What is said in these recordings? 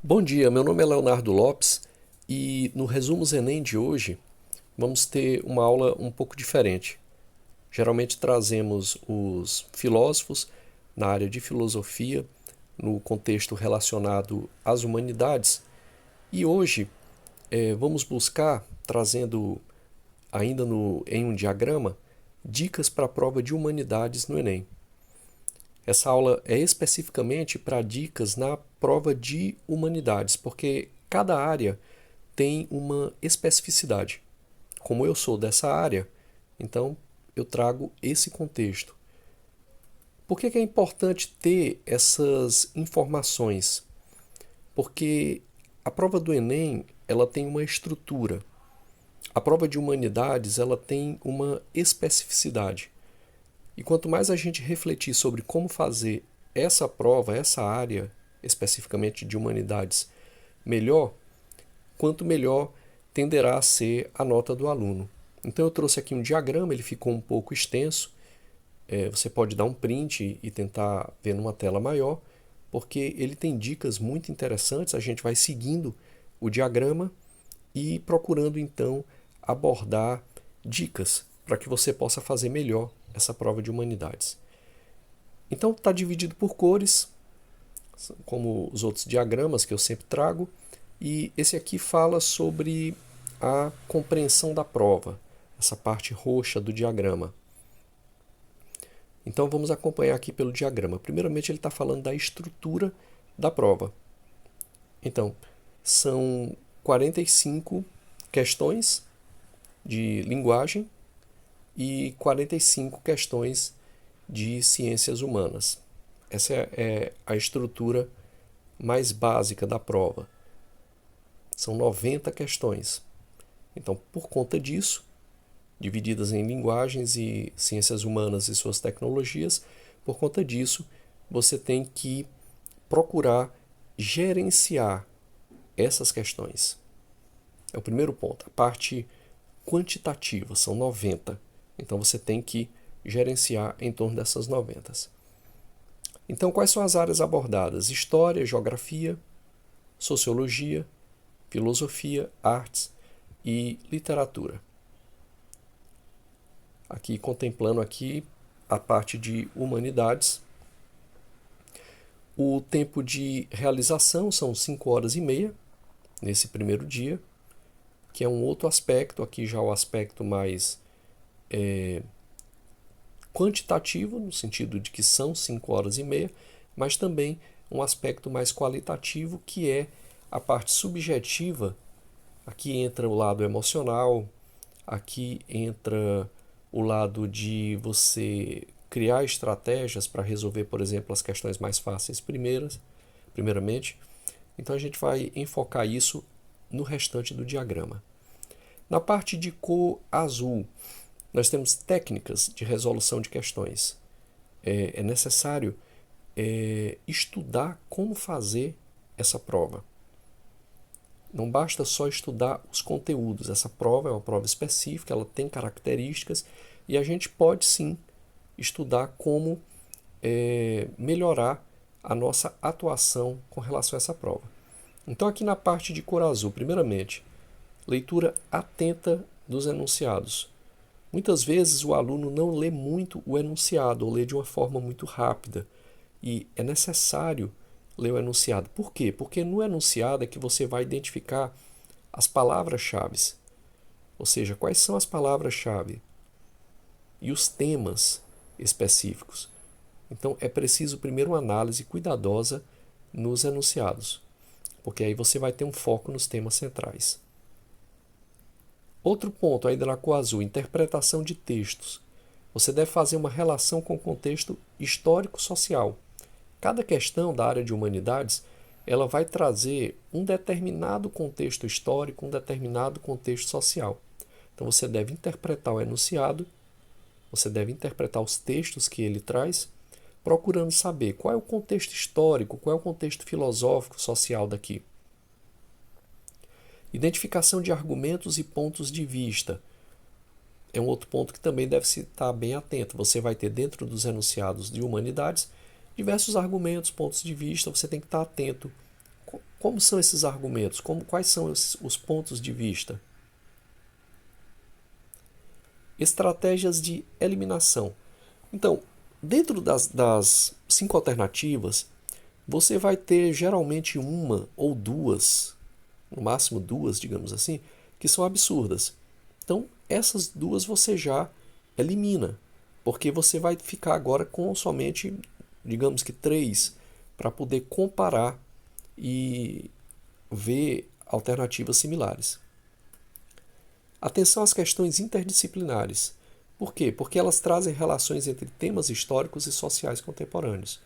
Bom dia, meu nome é Leonardo Lopes e no Resumos Enem de hoje vamos ter uma aula um pouco diferente. Geralmente trazemos os filósofos na área de filosofia, no contexto relacionado às humanidades, e hoje vamos buscar, trazendo em um diagrama, dicas para a prova de humanidades no Enem. Essa aula é especificamente para dicas na prova de humanidades, porque cada área tem uma especificidade. Como eu sou dessa área, então eu trago esse contexto. Por que é importante ter essas informações? Porque a prova do Enem, ela tem uma estrutura. A prova de humanidades, ela tem uma especificidade. E quanto mais a gente refletir sobre como fazer essa prova, essa área especificamente de humanidades, melhor, quanto melhor tenderá a ser a nota do aluno. Então eu trouxe aqui um diagrama, ele ficou um pouco extenso, você pode dar um print e tentar ver numa tela maior, porque ele tem dicas muito interessantes, a gente vai seguindo o diagrama e procurando então abordar dicas para que você possa fazer melhor essa prova de humanidades. Então está dividido por cores, como os outros diagramas que eu sempre trago, e esse aqui fala sobre a compreensão da prova, essa parte roxa do diagrama. Então vamos acompanhar aqui pelo diagrama. Primeiramente ele está falando da estrutura da prova. Então, são 45 questões de linguagem e 45 questões de ciências humanas. Essa é a estrutura mais básica da prova. São 90 questões. Então, por conta disso, divididas em linguagens e ciências humanas e suas tecnologias, por conta disso, você tem que procurar gerenciar essas questões. É o primeiro ponto. A parte quantitativa, são 90. Então, você tem que gerenciar em torno dessas 90. Então, quais são as áreas abordadas? História, geografia, sociologia, filosofia, artes e literatura. Aqui contemplando aqui a parte de humanidades. O tempo de realização são 5 horas e meia nesse primeiro dia, que é um outro aspecto, aqui já o aspecto mais quantitativo, no sentido de que são 5 horas e meia, mas também um aspecto mais qualitativo, que é a parte subjetiva. Aqui entra o lado emocional, aqui entra o lado de você criar estratégias para resolver, por exemplo, as questões mais fáceis primeiramente. Então a gente vai enfocar isso no restante do diagrama. Na parte de cor azul, nós temos técnicas de resolução de questões. É necessário estudar como fazer essa prova. Não basta só estudar os conteúdos. Essa prova é uma prova específica, ela tem características e a gente pode sim estudar como melhorar a nossa atuação com relação a essa prova. Então aqui na parte de cor azul, primeiramente, leitura atenta dos enunciados. Muitas vezes o aluno não lê muito o enunciado ou lê de uma forma muito rápida e é necessário ler o enunciado. Por quê? Porque no enunciado é que você vai identificar as palavras-chave, ou seja, quais são as palavras-chave e os temas específicos. Então é preciso primeiro uma análise cuidadosa nos enunciados, porque aí você vai ter um foco nos temas centrais. Outro ponto, ainda na cor azul, interpretação de textos. Você deve fazer uma relação com o contexto histórico-social. Cada questão da área de humanidades, ela vai trazer um determinado contexto histórico, um determinado contexto social. Então você deve interpretar o enunciado, você deve interpretar os textos que ele traz, procurando saber qual é o contexto histórico, qual é o contexto filosófico, social daqui. Identificação de argumentos e pontos de vista. É um outro ponto que também deve se estar bem atento. Você vai ter dentro dos enunciados de humanidades diversos argumentos, pontos de vista, você tem que estar atento como são esses argumentos? Quais são os pontos de vista? Estratégias de eliminação. Então, dentro das 5 alternativas, você vai ter geralmente uma ou duas, no máximo duas, digamos assim, que são absurdas. Então, essas duas você já elimina, porque você vai ficar agora com somente, digamos que 3, para poder comparar e ver alternativas similares. Atenção às questões interdisciplinares. Por quê? Porque elas trazem relações entre temas históricos e sociais contemporâneos.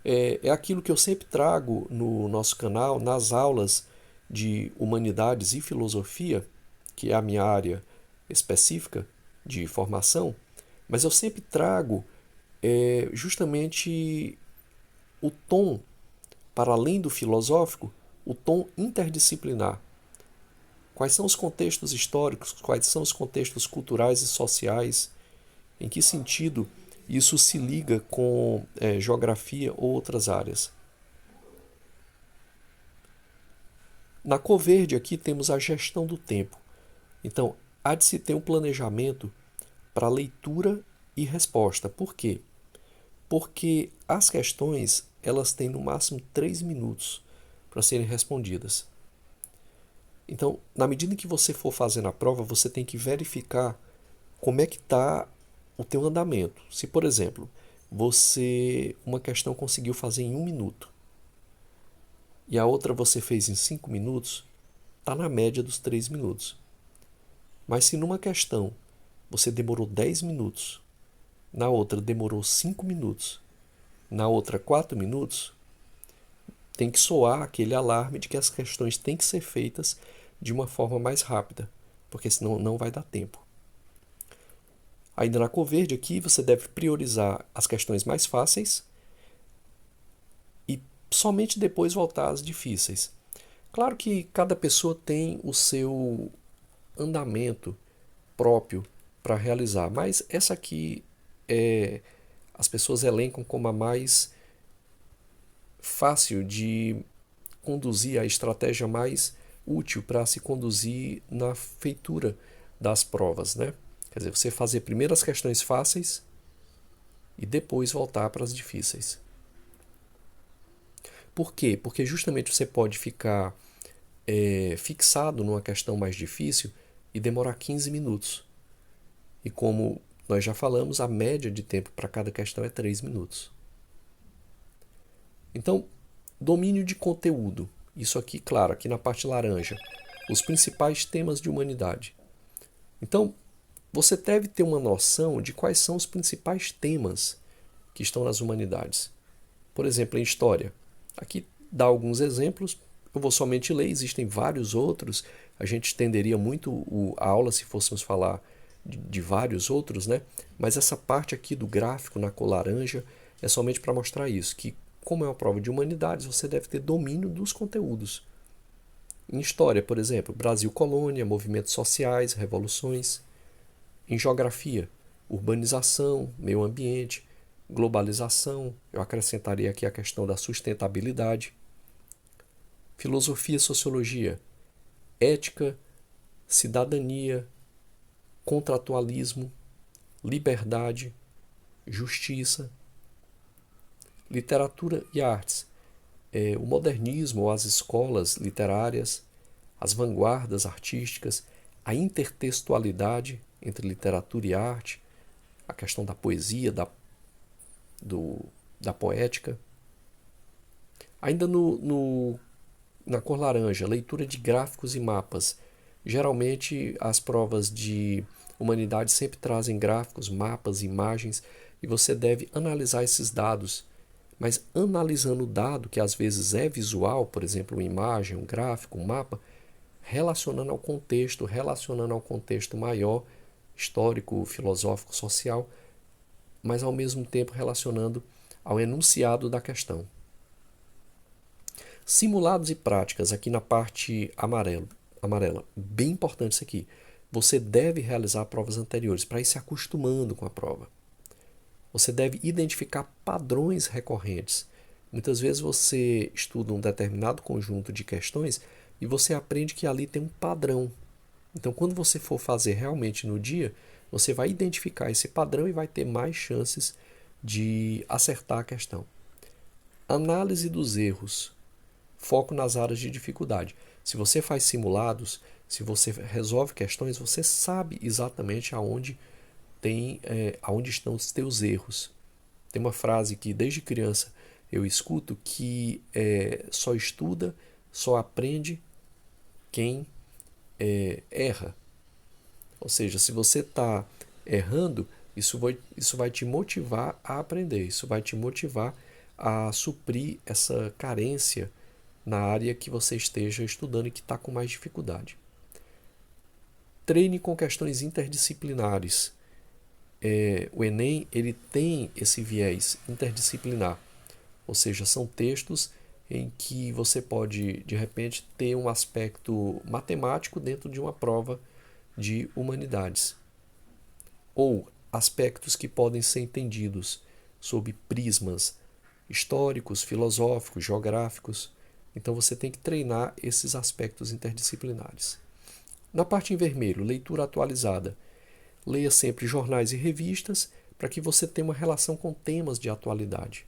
É aquilo que eu sempre trago no nosso canal, nas aulas de humanidades e filosofia, que é a minha área específica de formação, mas eu sempre trago justamente o tom, para além do filosófico, o tom interdisciplinar. Quais são os contextos históricos, quais são os contextos culturais e sociais, em que sentido isso se liga com geografia ou outras áreas. Na cor verde aqui temos a gestão do tempo. Então, há de se ter um planejamento para leitura e resposta. Por quê? Porque as questões elas têm no máximo 3 minutos para serem respondidas. Então, na medida em que você for fazendo a prova, você tem que verificar como é que está o teu andamento. Se, por exemplo, uma questão conseguiu fazer em 1 minuto e a outra você fez em 5 minutos, está na média dos 3 minutos. Mas se numa questão você demorou 10 minutos, na outra demorou 5 minutos, na outra 4 minutos, tem que soar aquele alarme de que as questões têm que ser feitas de uma forma mais rápida, porque senão não vai dar tempo. Ainda na cor verde aqui, você deve priorizar as questões mais fáceis e somente depois voltar às difíceis. Claro que cada pessoa tem o seu andamento próprio para realizar, mas essa aqui as pessoas elencam como a mais fácil de conduzir, a estratégia mais útil para se conduzir na feitura das provas, né? Quer dizer, você fazer primeiro as questões fáceis e depois voltar para as difíceis. Por quê? Porque justamente você pode ficar fixado numa questão mais difícil e demorar 15 minutos. E como nós já falamos, a média de tempo para cada questão é 3 minutos. Então, domínio de conteúdo. Isso aqui, claro, aqui na parte laranja. Os principais temas de humanidade. Então, você deve ter uma noção de quais são os principais temas que estão nas humanidades. Por exemplo, em história. Aqui dá alguns exemplos, eu vou somente ler, existem vários outros. A gente estenderia muito a aula se fôssemos falar de vários outros, né? Mas essa parte aqui do gráfico na cor laranja é somente para mostrar isso, que como é uma prova de humanidades, você deve ter domínio dos conteúdos. Em história, por exemplo, Brasil colônia, movimentos sociais, revoluções. Em geografia, urbanização, meio ambiente, globalização, eu acrescentaria aqui a questão da sustentabilidade. Filosofia, sociologia, ética, cidadania, contratualismo, liberdade, justiça. Literatura e artes, o modernismo ou as escolas literárias, as vanguardas artísticas, a intertextualidade entre literatura e arte, a questão da poesia, da poética. Ainda na cor laranja, leitura de gráficos e mapas. Geralmente as provas de humanidade sempre trazem gráficos, mapas, imagens, e você deve analisar esses dados. Mas analisando o dado, que às vezes é visual, por exemplo, uma imagem, um gráfico, um mapa, relacionando ao contexto maior, histórico, filosófico, social, mas ao mesmo tempo relacionando ao enunciado da questão. Simulados e práticas, aqui na parte amarela, bem importante isso aqui. Você deve realizar provas anteriores para ir se acostumando com a prova. Você deve identificar padrões recorrentes, Muitas vezes você estuda um determinado conjunto de questões e você aprende que ali tem um padrão. Então, quando você for fazer realmente no dia, você vai identificar esse padrão e vai ter mais chances de acertar a questão. Análise dos erros. Foco nas áreas de dificuldade. Se você faz simulados, se você resolve questões, você sabe exatamente aonde estão os teus erros. Tem uma frase que desde criança eu escuto que só estuda, só aprende quem erra. Ou seja, se você está errando, isso vai te motivar a aprender, isso vai te motivar a suprir essa carência na área que você esteja estudando e que está com mais dificuldade. Treine com questões interdisciplinares. O Enem ele tem esse viés interdisciplinar, ou seja, são textos em que você pode, de repente, ter um aspecto matemático dentro de uma prova de humanidades, ou aspectos que podem ser entendidos sob prismas históricos, filosóficos, geográficos. Então você tem que treinar esses aspectos interdisciplinares. Na parte em vermelho, leitura atualizada. Leia sempre jornais e revistas para que você tenha uma relação com temas de atualidade.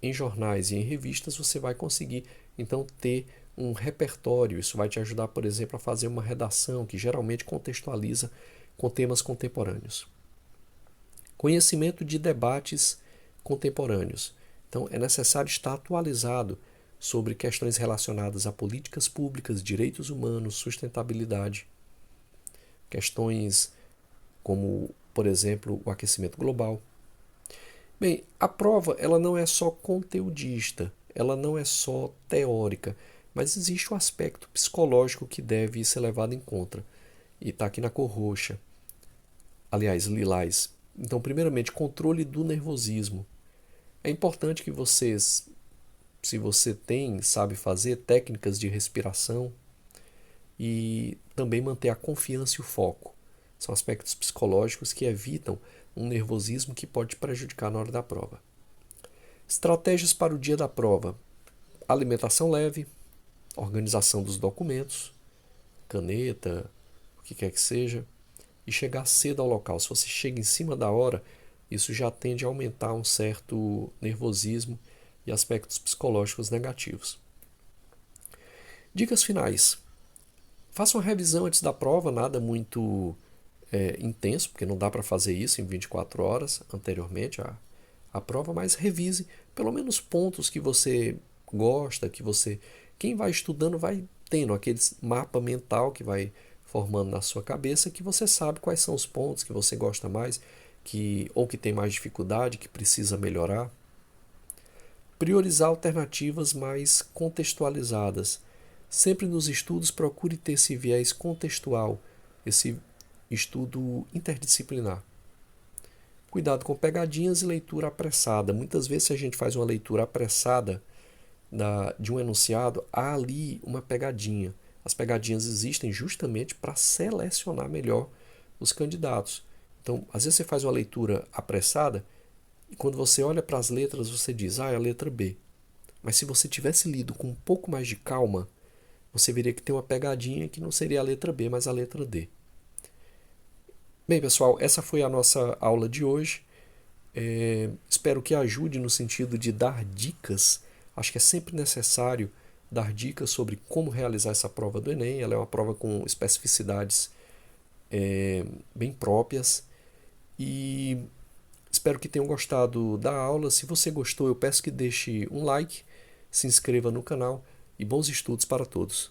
Em jornais e em revistas você vai conseguir então ter um repertório. Isso vai te ajudar, por exemplo, a fazer uma redação que geralmente contextualiza com temas contemporâneos. Conhecimento de debates contemporâneos. Então é necessário estar atualizado sobre questões relacionadas a políticas públicas, direitos humanos, sustentabilidade. Questões como, por exemplo, o aquecimento global. Bem, a prova ela não é só conteudista, ela não é só teórica, mas existe um aspecto psicológico que deve ser levado em conta. E está aqui na cor roxa, aliás, lilás. Então, primeiramente, controle do nervosismo. É importante que vocês, se você sabe fazer técnicas de respiração e também manter a confiança e o foco. São aspectos psicológicos que evitam um nervosismo que pode te prejudicar na hora da prova. Estratégias para o dia da prova: alimentação leve, organização dos documentos, caneta, o que quer que seja, e chegar cedo ao local. Se você chega em cima da hora, isso já tende a aumentar um certo nervosismo e aspectos psicológicos negativos. Dicas finais: faça uma revisão antes da prova, nada muito intenso, porque não dá para fazer isso em 24 horas anteriormente à prova, mas revise pelo menos pontos que você gosta, quem vai estudando vai tendo aquele mapa mental que vai formando na sua cabeça, que você sabe quais são os pontos que você gosta mais, ou que tem mais dificuldade, que precisa melhorar. Priorizar alternativas mais contextualizadas. Sempre nos estudos procure ter esse viés contextual, esse estudo interdisciplinar. Cuidado com pegadinhas e leitura apressada. Muitas vezes, se a gente faz uma leitura apressada de um enunciado, há ali uma pegadinha. As pegadinhas existem justamente para selecionar melhor os candidatos. Então, às vezes você faz uma leitura apressada e quando você olha para as letras, você diz, é a letra B. Mas se você tivesse lido com um pouco mais de calma, você veria que tem uma pegadinha que não seria a letra B, mas a letra D. Bem, pessoal, essa foi a nossa aula de hoje. Espero que ajude no sentido de dar dicas. Acho que é sempre necessário dar dicas sobre como realizar essa prova do Enem. Ela é uma prova com especificidades bem próprias. E espero que tenham gostado da aula. Se você gostou, eu peço que deixe um like, se inscreva no canal e bons estudos para todos.